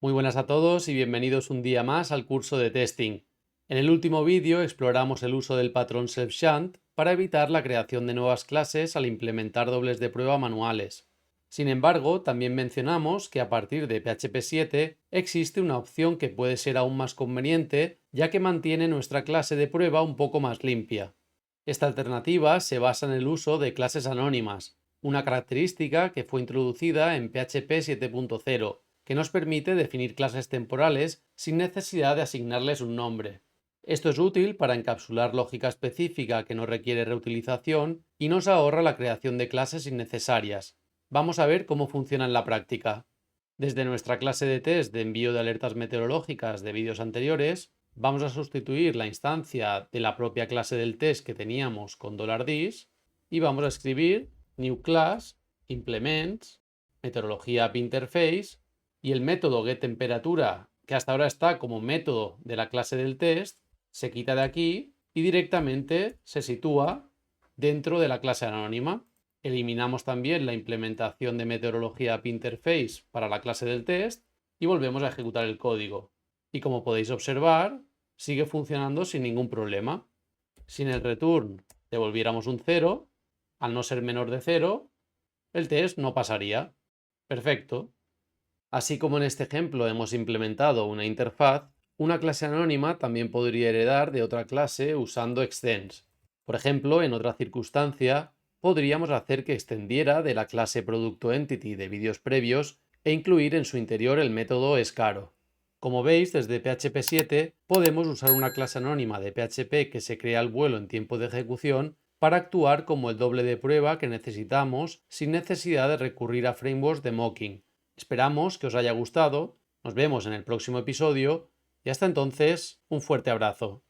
Muy buenas a todos y bienvenidos un día más al curso de testing. En el último vídeo exploramos el uso del patrón self-shunt para evitar la creación de nuevas clases al implementar dobles de prueba manuales. Sin embargo, también mencionamos que a partir de PHP 7 existe una opción que puede ser aún más conveniente, ya que mantiene nuestra clase de prueba un poco más limpia. Esta alternativa se basa en el uso de clases anónimas, una característica que fue introducida en PHP 7.0, que nos permite definir clases temporales sin necesidad de asignarles un nombre. Esto es útil para encapsular lógica específica que no requiere reutilización y nos ahorra la creación de clases innecesarias. Vamos a ver cómo funciona en la práctica. Desde nuestra clase de test de envío de alertas meteorológicas de vídeos anteriores, vamos a sustituir la instancia de la propia clase del test que teníamos con $this y vamos a escribir new class implements meteorología app interface y el método getTemperatura, que hasta ahora está como método de la clase del test, se quita de aquí y directamente se sitúa dentro de la clase anónima. Eliminamos también la implementación de meteorología app interface para la clase del test y volvemos a ejecutar el código. Y como podéis observar, sigue funcionando sin ningún problema. Si en el return devolviéramos un 0, al no ser menor de 0, el test no pasaría. Perfecto. Así como en este ejemplo hemos implementado una interfaz, una clase anónima también podría heredar de otra clase usando extends. Por ejemplo, en otra circunstancia, podríamos hacer que extendiera de la clase producto entity de vídeos previos e incluir en su interior el método escaro. Como veis, desde PHP 7 podemos usar una clase anónima de PHP que se crea al vuelo en tiempo de ejecución para actuar como el doble de prueba que necesitamos sin necesidad de recurrir a frameworks de mocking. Esperamos que os haya gustado, nos vemos en el próximo episodio y hasta entonces un fuerte abrazo.